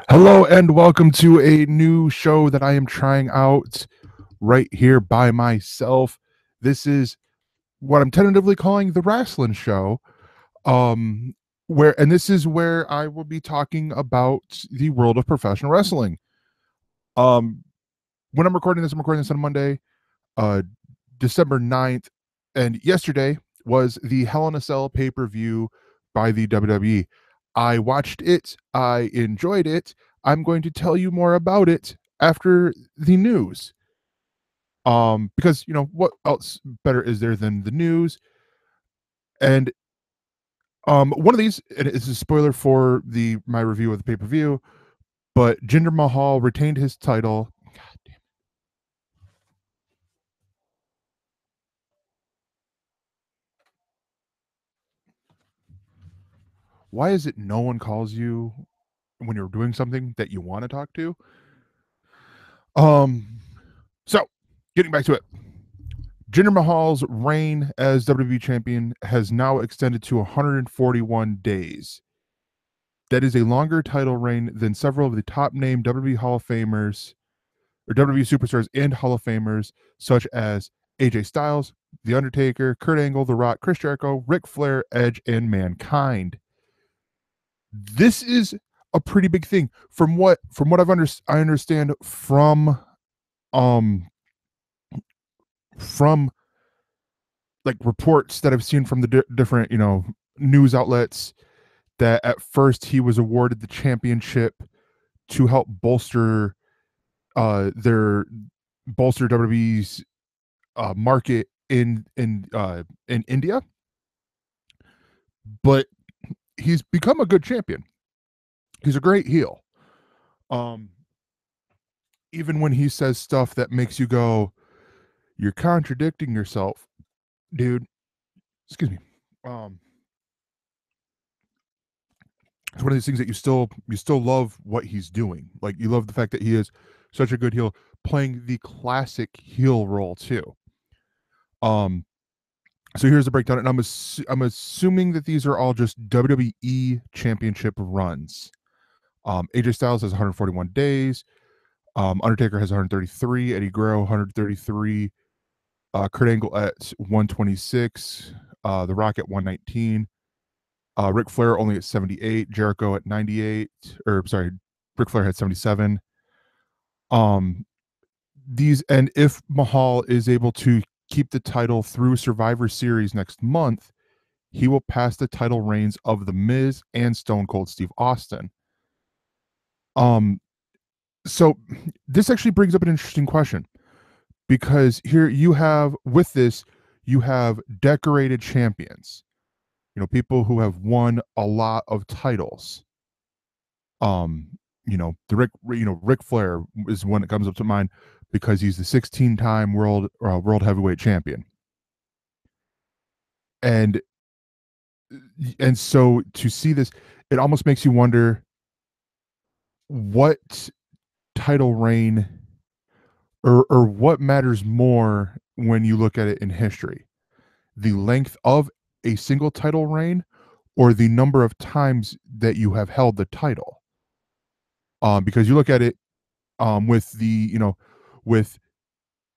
Hello and welcome to a new show that I am trying out right here by myself. This is what I'm tentatively calling the Wrastling Show. This is where I will be talking about the world of professional wrestling. Um when I'm recording this on Monday, uh December 9th, and yesterday was the Hell in a Cell pay-per-view by the WWE. I watched it, I enjoyed it. I'm going to tell you more about it after the news. Because what else better is there than the news? And one of these, and it's a spoiler for my review of the pay-per-view, but Jinder Mahal retained his title. God damn it. Why is it no one calls you when you're doing something that you want to talk to? So getting back to it. Jinder Mahal's reign as WWE champion has now extended to 141 days. That is a longer title reign than several of the top named WWE Hall of Famers or WWE superstars and Hall of Famers, such as AJ Styles, The Undertaker, Kurt Angle, The Rock, Chris Jericho, Ric Flair, Edge, and Mankind. This is a pretty big thing. From what I understand um from like reports that I've seen from the different news outlets, that at first he was awarded the championship to help bolster WWE's market in India, but he's become a good champion. He's a great heel. Even when he says stuff that makes you go, "You're contradicting yourself, dude." Excuse me. It's one of these things that you still love what he's doing. Like, you love the fact that he is such a good heel, playing the classic heel role too. So here's the breakdown, and I'm assuming that these are all just WWE Championship runs. AJ Styles has 141 days. Undertaker has 133. Eddie Guerrero 133. Kurt Angle at 126. The Rock at 119. Ric Flair only at 78. Jericho at 98. Ric Flair had 77. And if Mahal is able to keep the title through Survivor Series next month, he will pass the title reigns of The Miz and Stone Cold Steve Austin. So this actually brings up an interesting question, because here you have decorated champions, people who have won a lot of titles. Ric Flair is one that comes up to mind, because he's the 16-time world heavyweight champion. And so to see this, it almost makes you wonder what title reign or what matters more when you look at it in history: the length of a single title reign, or the number of times that you have held the title. Because you look at it with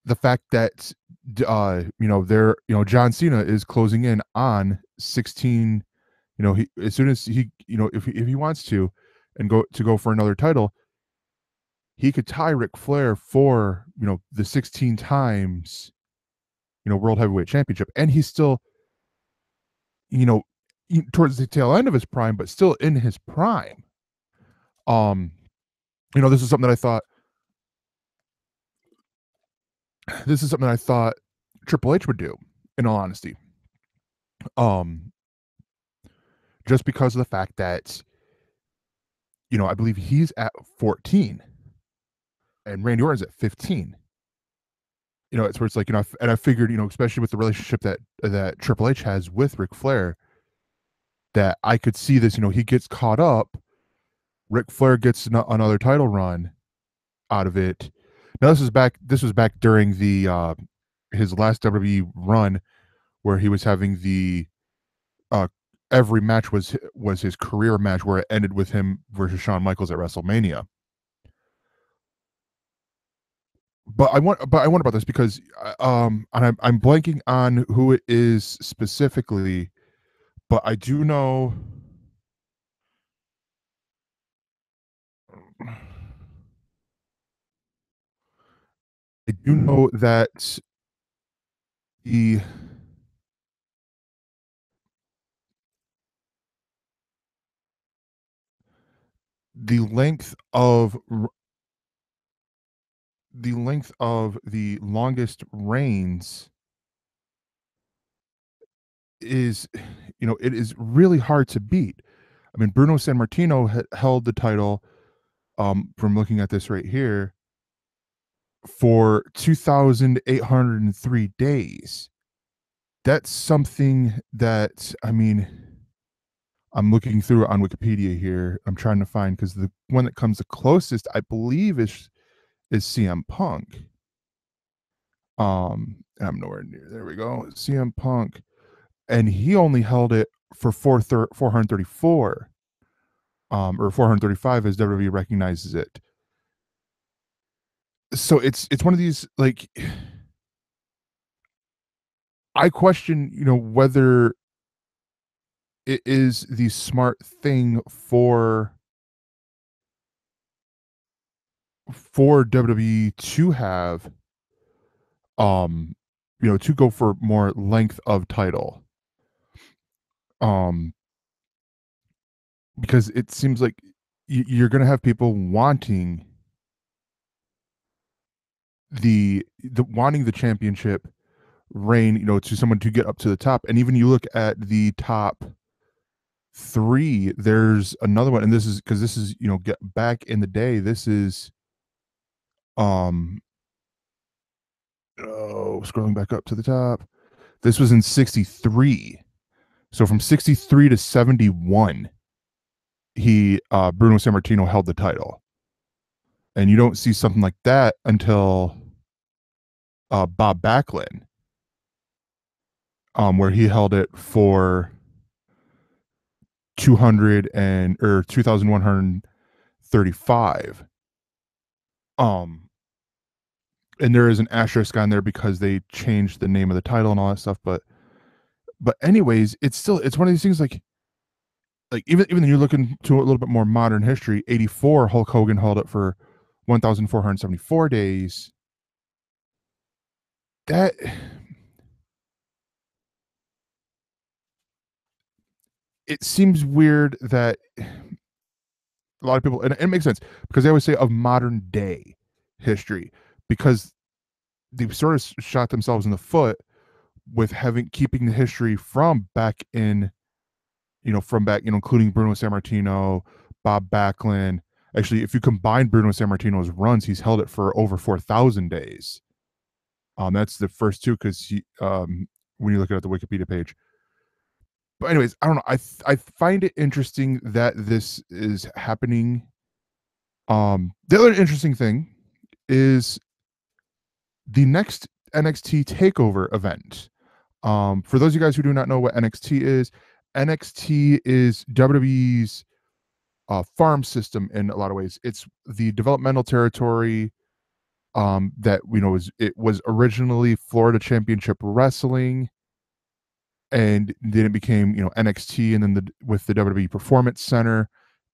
the fact that John Cena is closing in on 16. As soon as he if he wants to and go for another title, he could tie Ric Flair for the 16 times world heavyweight championship, and he's still towards the tail end of his prime, but still in his prime. This is something that I thought Triple H would do, in all honesty. Just because of the fact that I believe he's at 14 and Randy Orton's at 15. It's where it's like, and I figured, especially with the relationship that Triple H has with Ric Flair, that I could see this. He gets caught up, Ric Flair gets another title run out of it. Now this was back during the his last WWE run, where he was having the every match was his career match, where it ended with him versus Shawn Michaels at WrestleMania. But I wonder about this because and I'm blanking on who it is specifically, but I do know. I do know that the the length of the longest reigns is, it is really hard to beat. I mean, Bruno Sammartino held the title, from looking at this right here, for 2,803 days. That's something that, I mean, I'm looking through it on Wikipedia here. I'm trying to find, because the one that comes the closest, I believe, is CM Punk. I'm nowhere near. There we go. CM Punk, and he only held it for 434, or 435, as WWE recognizes it. So it's one of these, like, I question, whether it is the smart thing for WWE to have, to go for more length of title. Um, because it seems like you're gonna have people wanting the championship reign, to someone to get up to the top. And even you look at the top three, there's another one, and this is because this is, get back in the day. This is, um scrolling back up to the top. This was in 63. So from 63 to 71, Bruno Sammartino held the title. And you don't see something like that until Bob Backlund, where he held it for 2,135. And there is an asterisk on there because they changed the name of the title and all that stuff. But anyways, it's one of these things, like even when you're looking to a little bit more modern history, 84, Hulk Hogan held it for 1,474 days. That it seems weird that a lot of people, and it makes sense because they always say of modern day history, because they've sort of shot themselves in the foot with keeping the history from back in, including Bruno Sammartino, Bob Backlund. Actually, if you combine Bruno Sammartino's runs, he's held it for over 4,000 days. That's the first two, because when you look at the Wikipedia page. But anyways, I don't know. I find it interesting that this is happening. The other interesting thing is the next NXT Takeover event. For those of you guys who do not know what NXT is WWE's farm system in a lot of ways. It's the developmental territory, that it was originally Florida Championship Wrestling, and then it became, NXT, and then with the WWE Performance Center.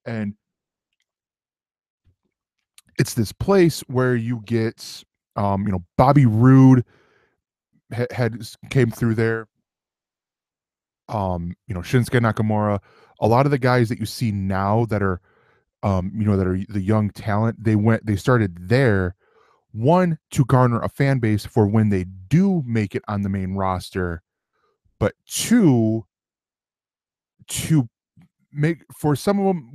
And it's this place where you get, Bobby Roode came through there, Shinsuke Nakamura, a lot of the guys that you see now that are, that are the young talent, they started there, one, to garner a fan base for when they do make it on the main roster, but two, to make, for some of them,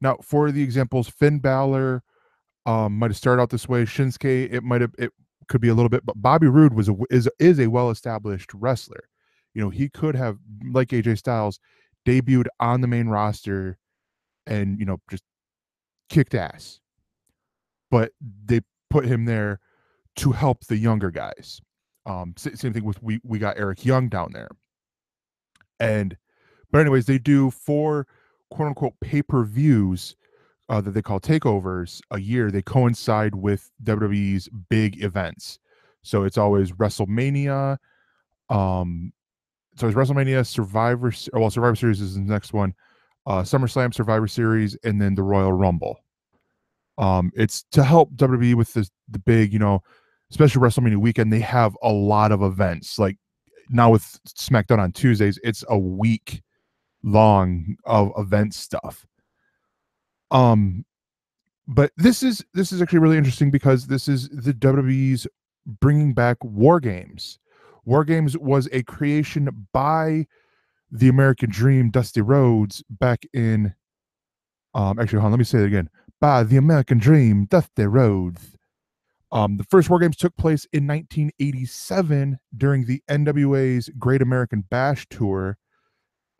now for the examples, Finn Balor might have started out this way. Shinsuke, it could be a little bit, but Bobby Roode is a well-established wrestler. He could have, like AJ Styles, debuted on the main roster and, just kicked ass. But they put him there to help the younger guys. Same thing with, we got Eric Young down there. But anyways, they do 4 quote unquote pay-per-views that they call takeovers a year. They coincide with WWE's big events. So it's always WrestleMania. So it's WrestleMania, Survivor Series is the next one. SummerSlam, Survivor Series, and then the Royal Rumble. It's to help WWE with the big, especially WrestleMania weekend. They have a lot of events. Like now with SmackDown on Tuesdays, it's a week long of event stuff. But this is actually really interesting because this is the WWE's bringing back WarGames. WarGames was a creation by the American Dream, Dusty Rhodes, back in actually, hold on, let me say it again. By the American Dream, Dusty Rhodes. The first WarGames took place in 1987 during the NWA's Great American Bash tour,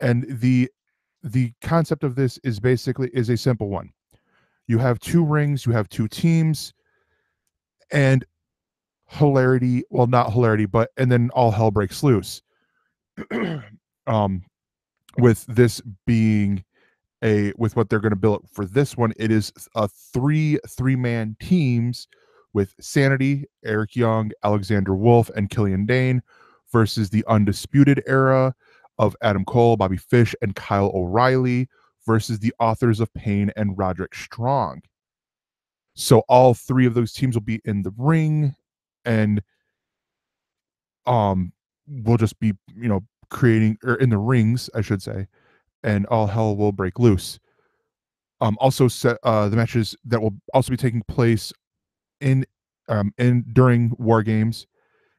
and the concept of this is a simple one. You have 2 rings, you have 2 teams, and hilarity, well, not hilarity, but and then all hell breaks loose. With this being with what they're going to build for this one, it is a 3-man teams with Sanity, Eric Young, Alexander Wolf, and Killian Dane versus the Undisputed Era of Adam Cole, Bobby Fish, and Kyle O'Reilly versus the Authors of Pain and Roderick Strong. So all 3 of those teams will be in the ring, and we'll just be, creating, or in the rings, I should say, and all hell will break loose. Also set the matches that will also be taking place in during WarGames.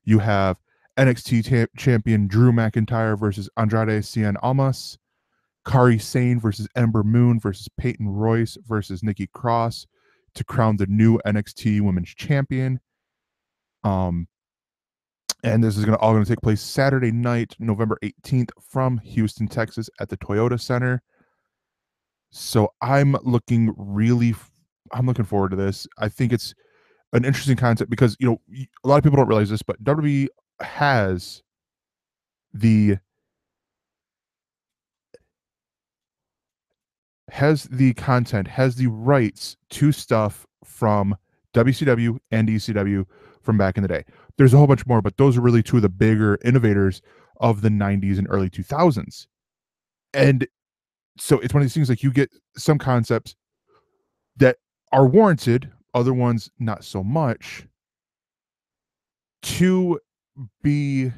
You have NXT champion Drew McIntyre versus Andrade Cien Almas, Kairi Sane versus Ember Moon versus Peyton Royce versus Nikki Cross to crown the new NXT Women's Champion. And this is all going to take place Saturday night, November 18th from Houston, Texas at the Toyota Center. So I'm looking forward to this. I think it's an interesting concept because, a lot of people don't realize this, but WWE has the content, has the rights to stuff from WCW and ECW from back in the day. There's a whole bunch more, but those are really 2 of the bigger innovators of the 90s and early 2000s. And so it's one of these things, like, you get some concepts that are warranted, other ones not so much, to be,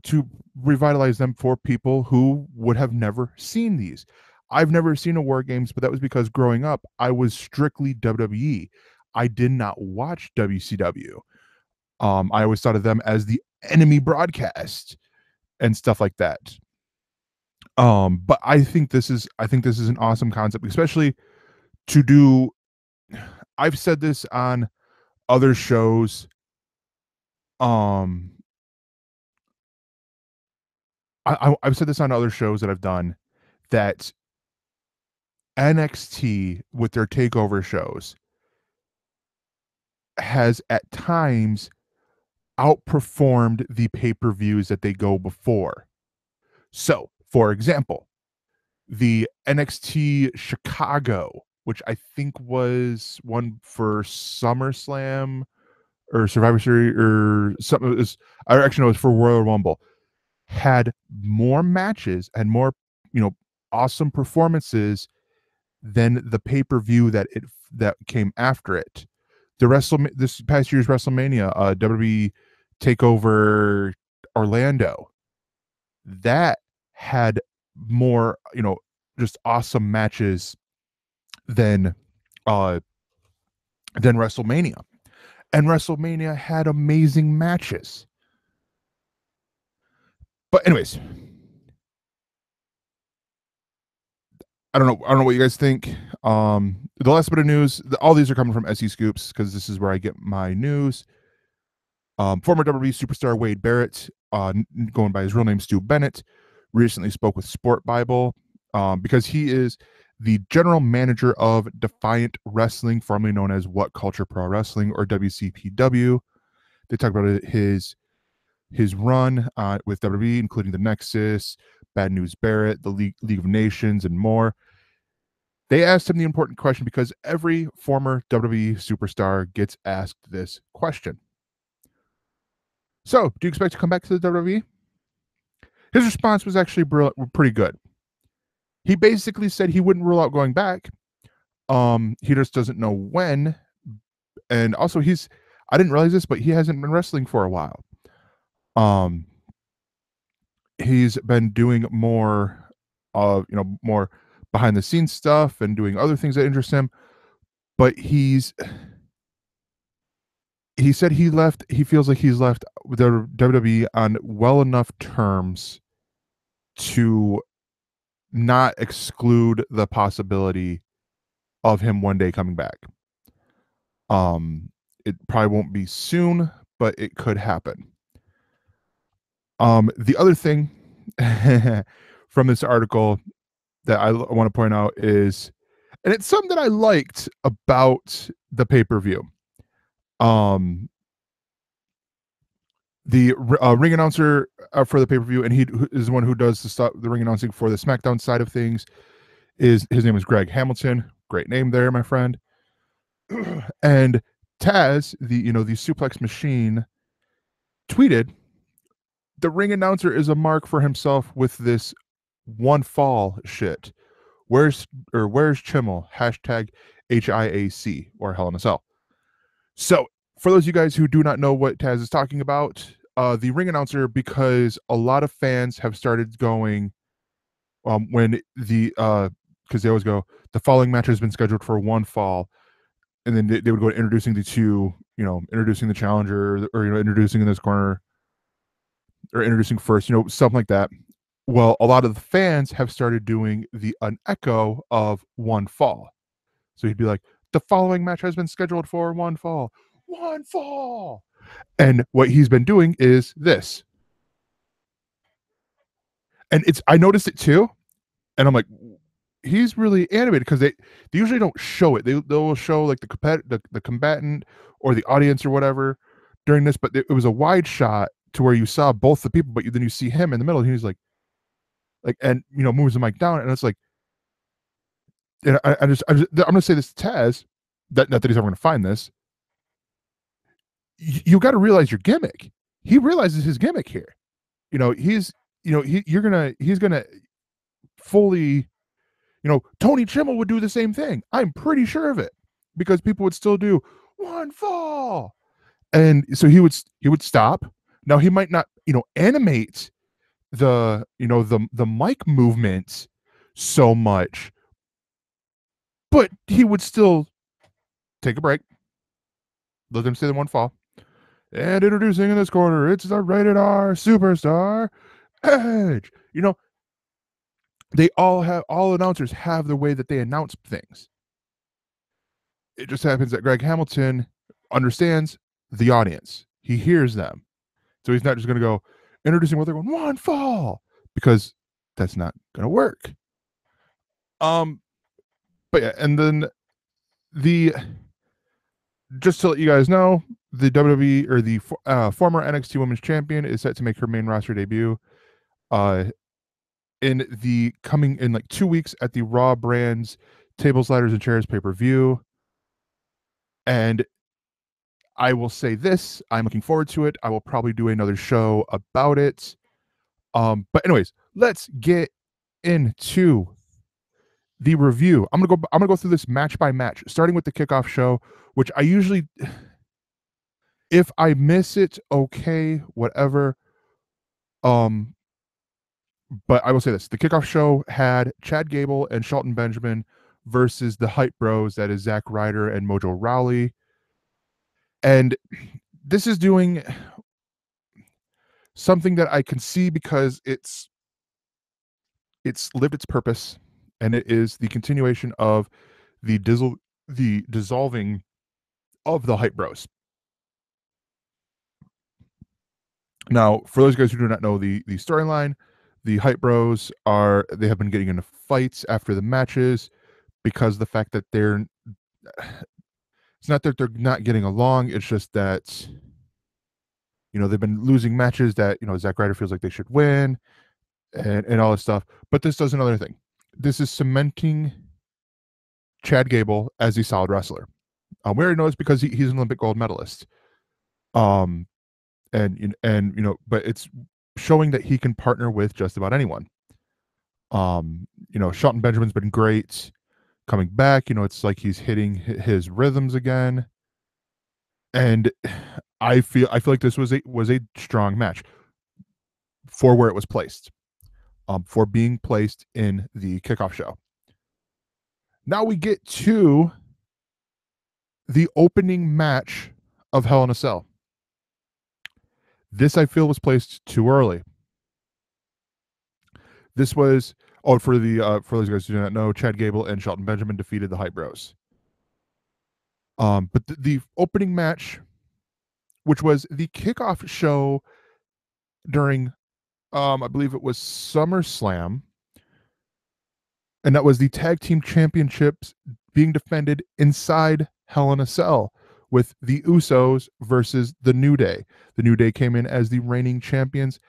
to revitalize them for people who would have never seen these. I've never seen a WarGames, but that was because growing up, I was strictly WWE. I did not watch WCW. I always thought of them as the enemy broadcast and stuff like that. But I think this is an awesome concept, especially to do. I've said this on other shows. I've said this on other shows that I've done, that NXT with their takeover shows has at times outperformed the pay-per-views that they go before. So, for example, the NXT Chicago, which I think was one for SummerSlam or Survivor Series or something, it was for Royal Rumble, had more matches and more, awesome performances than the pay-per-view that came after it. This past year's WrestleMania, WWE Takeover Orlando, that had more, just awesome matches than WrestleMania. And WrestleMania had amazing matches. But anyways, I don't know what you guys think. The last bit of news, all these are coming from SE Scoops because this is where I get my news. Former WWE superstar Wade Barrett, going by his real name Stu Bennett, recently spoke with Sport Bible because he is the general manager of Defiant Wrestling, formerly known as What Culture Pro Wrestling, or WCPW. They talk about his his run with WWE, including the Nexus, Bad News Barrett, the League of Nations, and more. They asked him the important question because every former WWE superstar gets asked this question. So, do you expect to come back to the WWE? His response was actually pretty good. He basically said he wouldn't rule out going back. He just doesn't know when. And also, I didn't realize this, but he hasn't been wrestling for a while. He's been doing more more behind the scenes stuff and doing other things that interest him. But he said he feels like he's left the WWE on well enough terms to not exclude the possibility of him one day coming back. It probably won't be soon, but it could happen. The other thing from this article that I want to point out is, and it's something that I liked about the pay-per-view. The ring announcer for the pay-per-view, and he is the one who does the ring announcing for the SmackDown side of things. His name is Greg Hamilton. Great name there, my friend. And Taz, the suplex machine, tweeted, "The ring announcer is a mark for himself with this one fall shit. Where's Chimmel? Hashtag HIAC or Hell in a Cell." So, for those of you guys who do not know what Taz is talking about, the ring announcer, because a lot of fans have started going when because they always go, the following match has been scheduled for one fall, and then they would go to introducing the two, introducing the challenger, or introducing in this corner, or introducing first, something like that. Well, a lot of the fans have started doing an echo of one fall. So he'd be like, the following match has been scheduled for one fall. One fall. And what he's been doing is this. And I noticed it too. And I'm like, he's really animated, because they usually don't show it. They'll show like the combatant or the audience or whatever during this, but it was a wide shot to where you saw both the people, but then you see him in the middle, and he's like, and moves the mic down, and it's like, and I'm gonna say this to Taz, not that he's ever gonna find this. You got to realize your gimmick. He realizes his gimmick here. He's gonna fully, Tony Chimmel would do the same thing. I'm pretty sure of it, because people would still do one fall, and so he would stop. Now he might not, animate the mic movements so much, but he would still take a break, let them say the one fall, and introducing in this corner, it's the rated R superstar Edge. They all announcers have the way that they announce things. It just happens that Greg Hamilton understands the audience. He hears them. So he's not just going to go introducing what they're going, one fall, because that's not going to work. But yeah, and then just to let you guys know, the WWE, or the former NXT Women's Champion, is set to make her main roster debut in like 2 weeks at the Raw Brands Tables, Ladders, and Chairs pay-per-view. And I will say this, I'm looking forward to it. I will probably do another show about it. But anyways, let's get into the review. I'm gonna go through this match by match, starting with the kickoff show, which I usually, if I miss it, okay, whatever. But I will say this: the kickoff show had Chad Gable and Shelton Benjamin versus the Hype Bros, that is Zack Ryder and Mojo Rawley. And this is doing something that I can see, because it's lived its purpose, and it is the continuation of the dissolving of the Hype Bros. Now, for those guys who do not know the storyline, the Hype Bros they have been getting into fights after the matches, because the fact that it's not that they're not getting along, it's just that they've been losing matches that, Zack Ryder feels like they should win and all this stuff. But this does another thing. This is cementing Chad Gable as a solid wrestler. We already know it's because he's an Olympic gold medalist. Um, but it's showing that he can partner with just about anyone. Shelton Benjamin's been great coming back. It's like he's hitting his rhythms again. And I feel like this was a strong match for where it was placed, for being placed in the kickoff show. Now we get to the opening match of Hell in a Cell. This I feel was placed too early. This was for those guys who do not know, Chad Gable and Shelton Benjamin defeated the Hype Bros. But the opening match, which was the kickoff show during, I believe it was SummerSlam, and that was the tag team championships being defended inside Hell in a Cell with the Usos versus the New Day. The New Day came in as the reigning champions,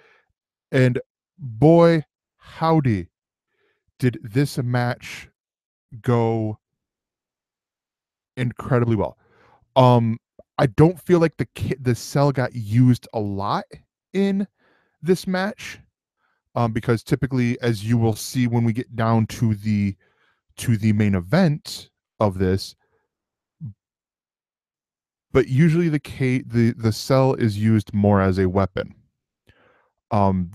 and boy, howdy, did this match go incredibly well. I don't feel like the cell got used a lot in this match, because typically, as you will see when we get down to the main event of this, but usually the cell is used more as a weapon.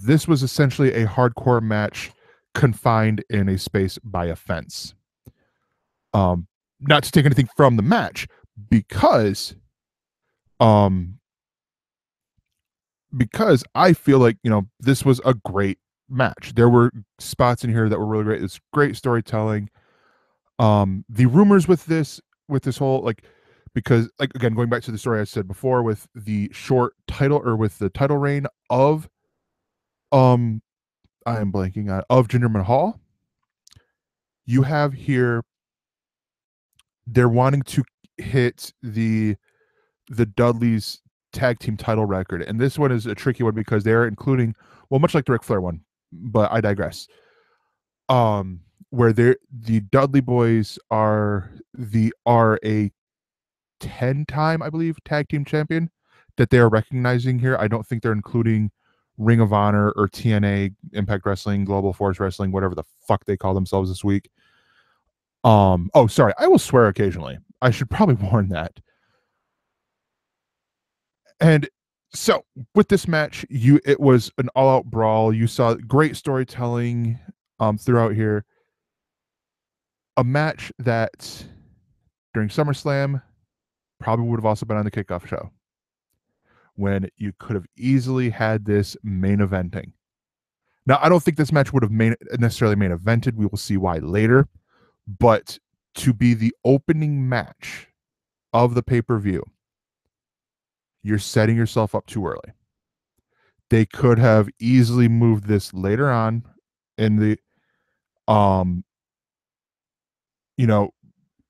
This was essentially a hardcore match confined in a space by a fence. Not to take anything from the match, because I feel like, this was a great match. There were spots in here that were really great. It's great storytelling. The rumors with this whole, because, again, going back to the story I said before with the short title, or with the title reign of I am blanking on, of Jinder Mahal, you have here they're wanting to hit the Dudleys tag team title record, and this one is a tricky one because they're including, well, much like the Ric Flair one, but I digress. Where the Dudley boys are a 10-time, I believe, tag team champion that they are recognizing here. I don't think they're including Ring of Honor or TNA, Impact Wrestling, Global Force Wrestling, whatever the fuck they call themselves this week. Oh, sorry, I will swear occasionally. I should probably warn that. And so with this match, it was an all-out brawl. You saw great storytelling throughout here. A match that during SummerSlam probably would have also been on the kickoff show, when you could have easily had this main eventing. Now, I don't think this match would have necessarily main evented. We will see why later. But to be the opening match of the pay-per-view, you're setting yourself up too early. They could have easily moved this later on in the,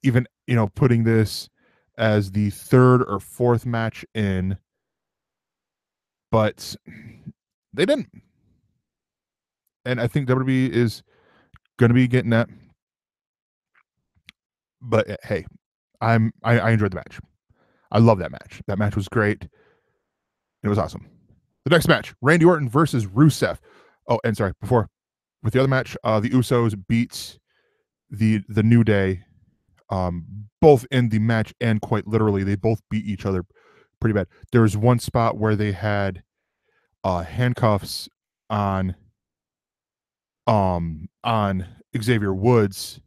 even, putting this as the third or fourth match in, but they didn't. And I think WWE is going to be getting that. But hey, I enjoyed the match. I love that match. That match was great. It was awesome. The next match, Randy Orton versus Rusev. Oh, and sorry, before, with the other match, the Usos beat the New Day, both in the match and quite literally, they both beat each other pretty bad. There was one spot where they had handcuffs on Xavier Woods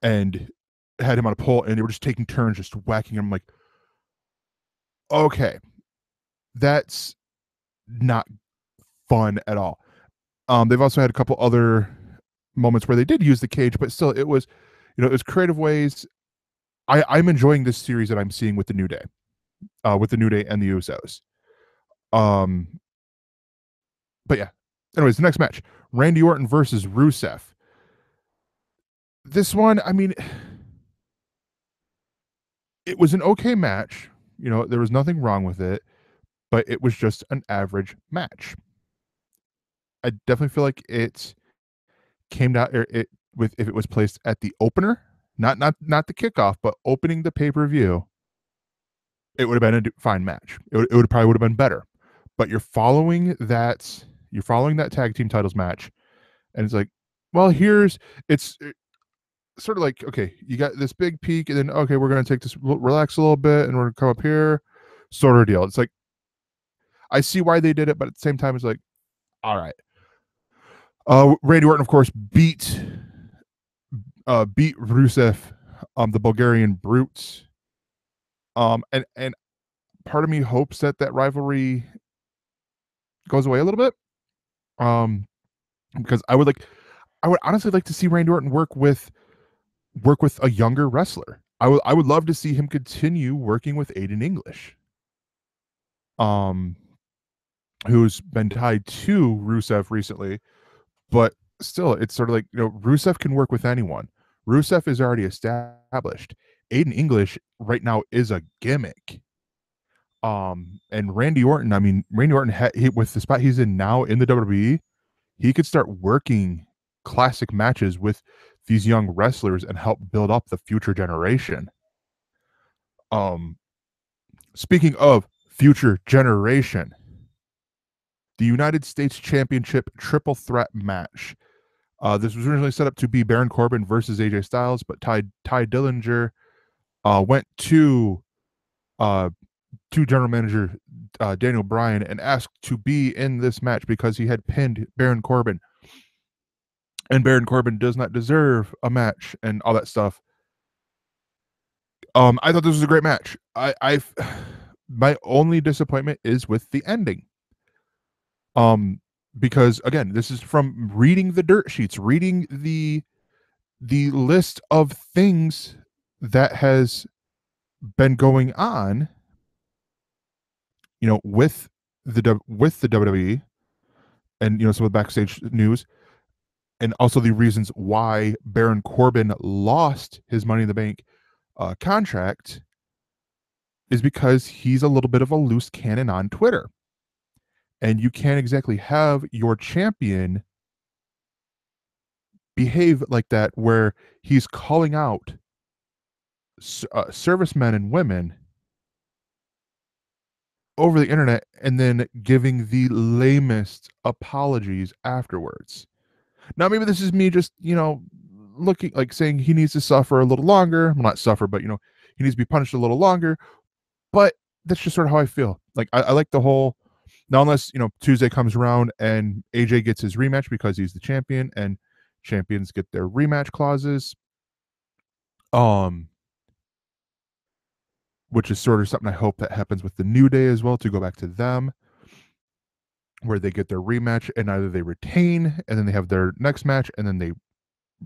and had him on a pole, and they were just taking turns just whacking him. Like, okay, that's not fun at all. They've also had a couple other moments where they did use the cage, but still, it was, it was creative ways. I'm enjoying this series that I'm seeing with the New Day, and the Usos. But yeah. Anyways, the next match, Randy Orton versus Rusev. This one, I mean, it was an okay match. There was nothing wrong with it, but it was just an average match. I definitely feel like it came down it with if it was placed at the opener, not the kickoff, but opening the pay-per-view, it would have been a fine match. It would probably would have been better. But you're following that tag team titles match, and it's like, well, it's sort of like, okay, you got this big peak, and then okay, we're gonna take this, relax a little bit, and we're gonna come up here, sort of deal. It's like I see why they did it, but at the same time, it's like, all right. Randy Orton, of course, beat Rusev, the Bulgarian Brute. And part of me hopes that rivalry goes away a little bit. Because I would honestly like to see Randy Orton work with a younger wrestler. I would love to see him continue working with Aiden English, who's been tied to Rusev recently, but still, it's sort of like, Rusev can work with anyone. Rusev is already established. Aiden English right now is a gimmick. And Randy Orton, I mean, with the spot he's in now in the WWE, he could start working classic matches with these young wrestlers and help build up the future generation. Speaking of future generation, the United States Championship triple threat match. This was originally set up to be Baron Corbin versus AJ Styles, but Ty Dillinger went to general manager Daniel Bryan and asked to be in this match because he had pinned Baron Corbin, and Baron Corbin does not deserve a match and all that stuff. I thought this was a great match. My only disappointment is with the ending. Because again, this is from reading the dirt sheets, reading the list of things that has been going on, with the WWE, and some of the backstage news, and also the reasons why Baron Corbin lost his Money in the Bank contract, is because he's a little bit of a loose cannon on Twitter. And you can't exactly have your champion behave like that, where he's calling out servicemen and women over the internet and then giving the lamest apologies afterwards. Now, maybe this is me just, looking like saying he needs to suffer a little longer. Well, not suffer, but, he needs to be punished a little longer. But that's just sort of how I feel. Like, I like the whole, now, unless, Tuesday comes around and AJ gets his rematch because he's the champion and champions get their rematch clauses. Which is sort of something I hope that happens with the New Day as well, to go back to them, where they get their rematch and either they retain and then they have their next match and then they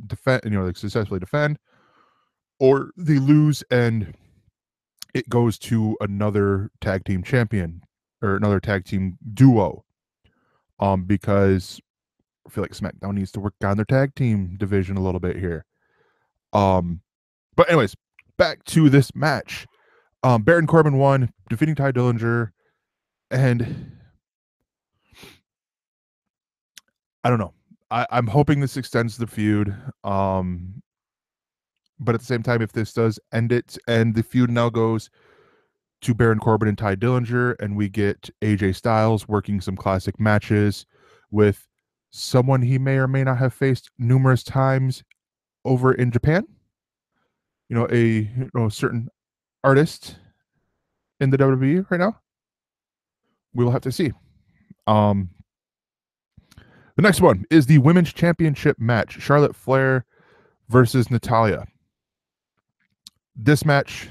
defend, they successfully defend, or they lose and it goes to another tag team champion or another tag team duo. Because I feel like SmackDown needs to work on their tag team division a little bit here. But anyways, back to this match. Baron Corbin won, defeating Ty Dillinger, and I don't know. I'm hoping this extends the feud. But at the same time, if this does end it, and the feud now goes to Baron Corbin and Ty Dillinger, and we get AJ Styles working some classic matches with someone he may or may not have faced numerous times over in Japan. A certain artist in the WWE right now. We will have to see. The next one is the Women's Championship match: Charlotte Flair versus Natalya. This match,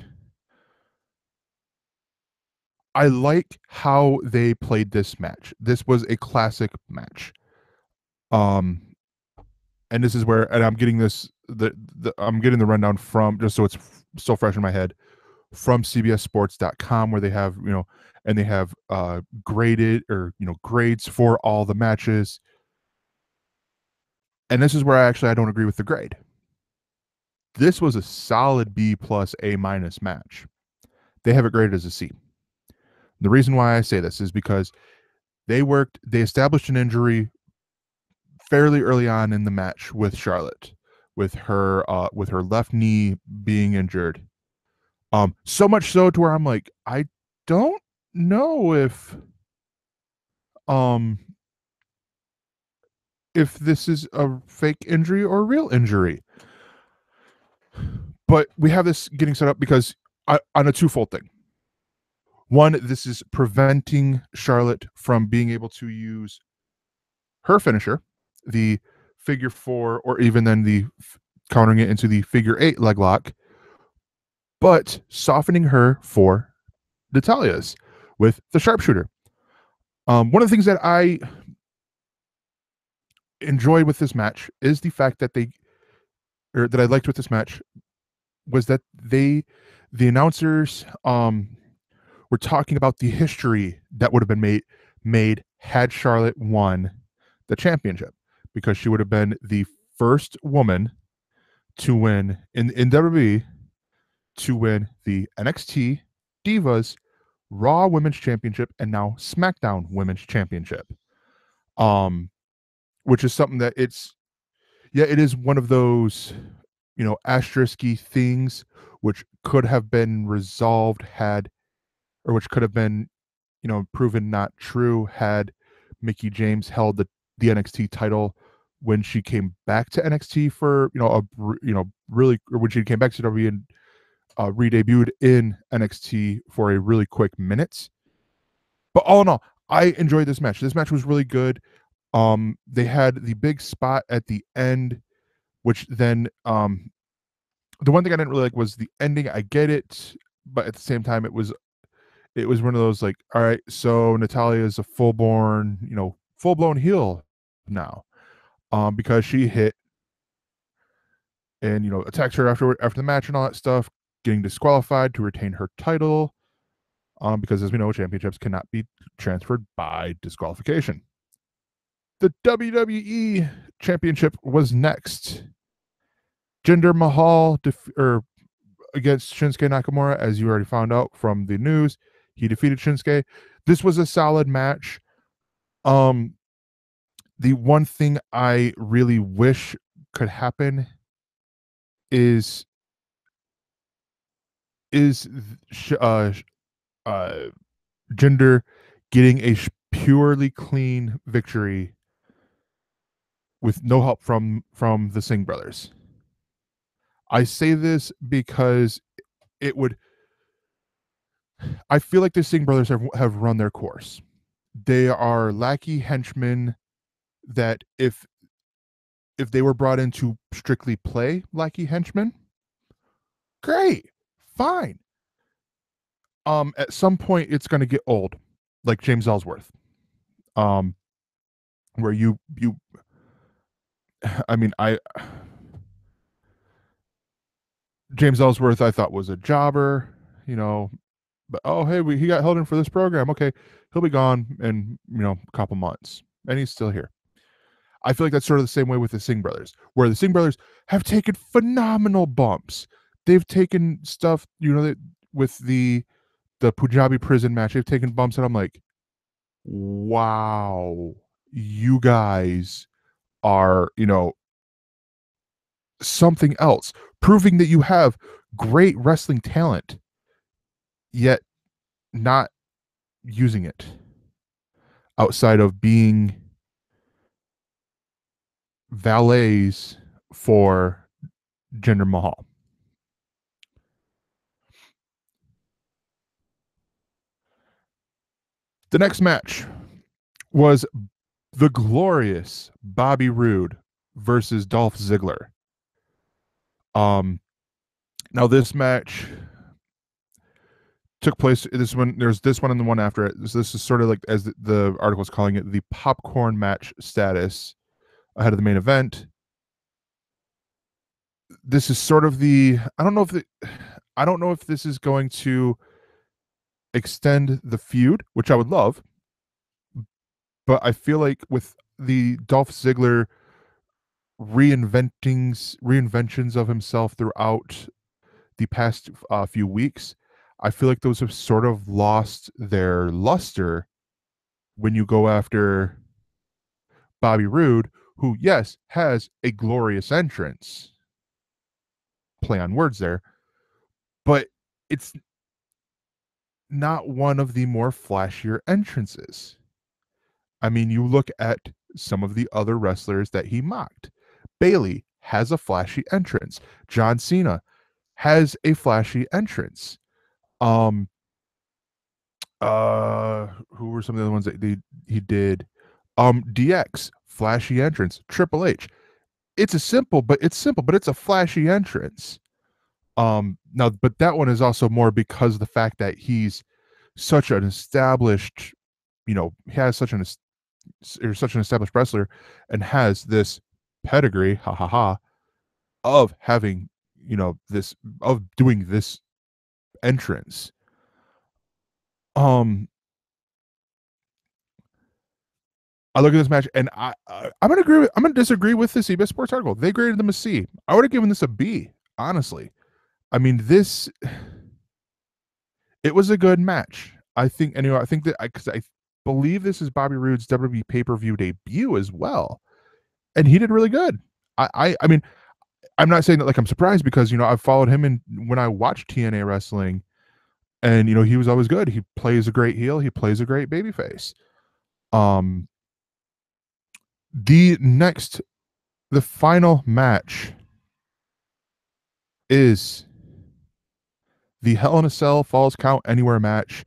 I like how they played this match. This was a classic match. And this is where, and I'm getting this, I'm getting the rundown from, just so it's so fresh in my head, from CBSSports.com, where they have, and they have graded, or grades for all the matches. And this is where I don't agree with the grade. This was a solid B plus A minus match. They have it graded as a C. The reason why I say this is because they established an injury fairly early on in the match with Charlotte, with her left knee being injured. So much so to where I'm like, I don't know um if this is a fake injury or a real injury. But we have this getting set up because on a twofold thing. One, this is preventing Charlotte from being able to use her finisher, the figure four, or even then countering it into the figure eight leg lock, but softening her for Natalia's with the sharpshooter. One of the things that I enjoyed with this match is the fact that that I liked with this match was that the announcers were talking about the history that would have been made had Charlotte won the championship, because she would have been the first woman to win in WWE to win the NXT Divas Raw Women's Championship and now SmackDown Women's Championship. Which is something that it is one of those, asterisky things which could have been resolved which could have been, proven not true had Mickie James held the NXT title when she came back to NXT for, really, or when she came back to WWE and re-debuted in NXT for a really quick minute. But all in all, I enjoyed this match. This match was really good. They had the big spot at the end, which then the one thing I didn't really like was the ending. I get it, but at the same time, it was one of those like, all right, so Natalya is a full-blown heel now, because she hit and attacked her after the match and all that stuff, getting disqualified to retain her title, because as we know, championships cannot be transferred by disqualification. The WWE Championship was next. Jinder Mahal against Shinsuke Nakamura, as you already found out from the news. He defeated Shinsuke. This was a solid match. The one thing I really wish could happen is Jinder getting a purely clean victory with no help from the Singh brothers. I say this because I feel like the Singh brothers have run their course. They are lackey henchmen that if they were brought in to strictly play lackey henchmen, great, fine. At some point it's going to get old, like James Ellsworth. Where you I mean, James Ellsworth I thought was a jobber, but hey, he got held in for this program. Okay, he'll be gone in a couple months, and he's still here. I feel like that's sort of the same way with the Singh brothers, where the Singh brothers have taken phenomenal bumps. They've taken stuff, with the Punjabi prison match. They've taken bumps, and I'm like, wow, you guys are, something else, proving that you have great wrestling talent, yet not using it outside of being valets for Jinder Mahal. The next match was the glorious Bobby Roode versus Dolph Ziggler. Now this match took place. There's this one and the one after it. So this is sort of like, as the article is calling it, the popcorn match status ahead of the main event. This is sort of I don't know if this is going to extend the feud, which I would love, but I feel like with the Dolph Ziggler reinventions of himself throughout the past few weeks, I feel like those have sort of lost their luster when you go after Bobby Roode, who, yes, has a glorious entrance. Play on words there, but it's not one of the more flashier entrances. I mean, you look at some of the other wrestlers that he mocked. Bayley has a flashy entrance. John Cena has a flashy entrance. Who were some of the other ones that he did? DX, flashy entrance. Triple H. It's simple, but it's a flashy entrance. Now, but that one is also more because of the fact that he's such an established, he has such an established wrestler and has this pedigree, ha ha ha, of having, this, of doing this entrance. I look at this match and I'm gonna disagree with the CBS Sports article. They graded them a C. I would have given this a B, honestly. I mean, it was a good match. I think anyway. I think that because I believe this is Bobby Roode's WWE pay-per-view debut as well, and he did really good. I mean, I'm not saying that like I'm surprised because I've followed him and when I watched TNA wrestling, and he was always good. He plays a great heel. He plays a great babyface. The final match is the Hell in a Cell Falls Count Anywhere match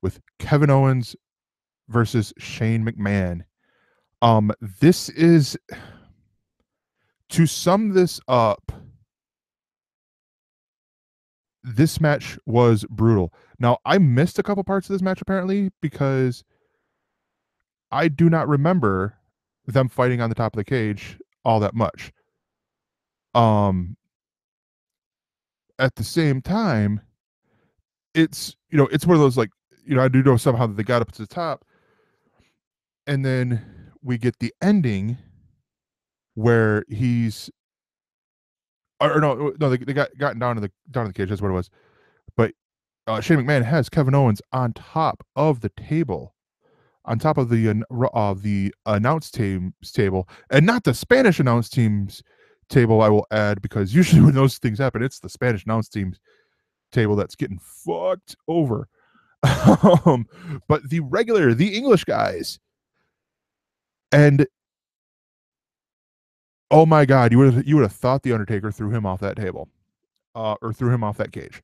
with Kevin Owens versus Shane McMahon. This is, to sum this up, this match was brutal. Now, I missed a couple parts of this match apparently because I do not remember them fighting on the top of the cage all that much. At the same time, it's it's one of those like I do know somehow that they got up to the top, and then we get the ending where he's or no they got gotten down to the cage. That's what it was. But Shane McMahon has Kevin Owens on top of the table, on top of the announce team's table, and not the Spanish announce team's table. I will add, because usually when those things happen, it's the Spanish announce team's table that's getting fucked over. But the English guys, and oh my God, you would have thought the Undertaker threw him off that table, or threw him off that cage.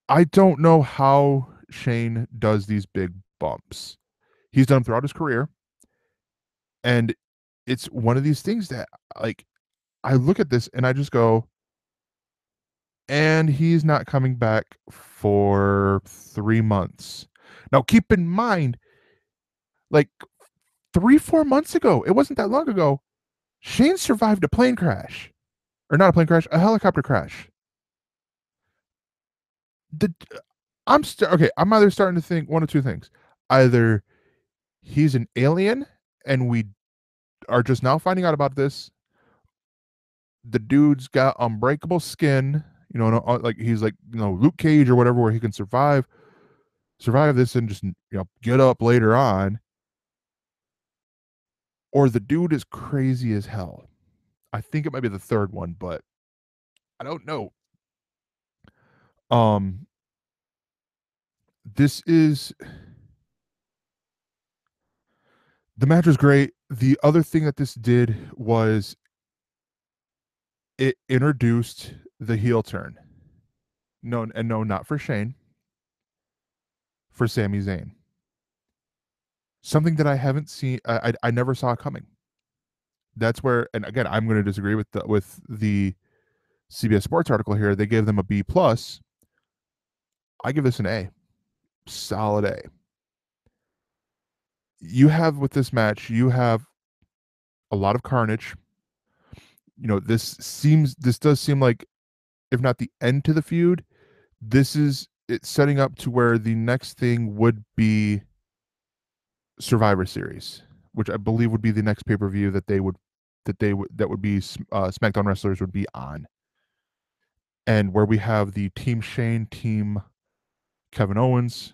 I don't know how Shane does these big bumps. He's done them throughout his career, and it's one of these things that, like, I look at this and I just go, and he's not coming back for 3 months. Now, keep in mind, like 3-4 months ago, it wasn't that long ago, Shane survived a plane crash, or not a plane crash, a helicopter crash. I'm either starting to think one of two things: either he's an alien and we are just now finding out about this. The dude's got unbreakable skin, like he's like Luke Cage or whatever, where he can survive this and just get up later on. Or the dude is crazy as hell. I think it might be the third one, but I don't know. The match was great. The other thing that this did was it introduced the heel turn. No, not for Shane, for Sami Zayn. Something that I haven't seen, I never saw coming. That's where, and again, I'm going to disagree with the CBS Sports article here. They gave them a B plus. I give this an A, solid A. You have with this match, you have a lot of carnage. This does seem like, if not the end to the feud, it's setting up to where the next thing would be Survivor Series, which I believe would be the next pay-per-view that would be SmackDown wrestlers would be on. and where we have the Team Shane, Team Kevin Owens,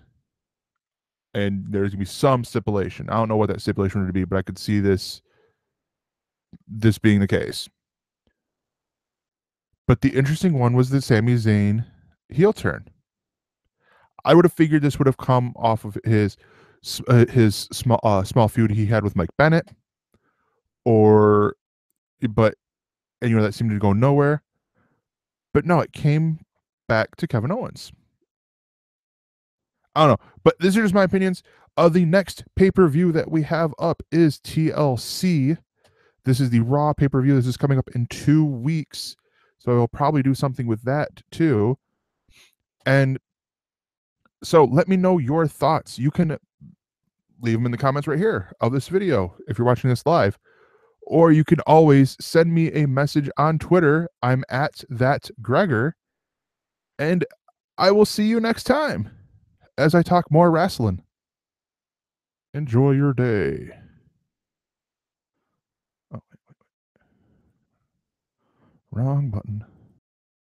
and there's gonna be some stipulation. I don't know what that stipulation would be, but I could see this being the case. But the interesting one was the Sami Zayn heel turn. I would have figured this would have come off of his small feud he had with Mike Bennett, or but and that seemed to go nowhere. But no, it came back to Kevin Owens. I don't know, but these are just my opinions. The next pay-per-view that we have up is TLC. This is the Raw pay-per-view. This is coming up in 2 weeks, so I'll probably do something with that too. And so let me know your thoughts. You can leave them in the comments right here of this video if you're watching this live, or you can always send me a message on Twitter. I'm at that Gregor, and I will see you next time as I talk more wrestling. Enjoy your day. Oh, wrong button.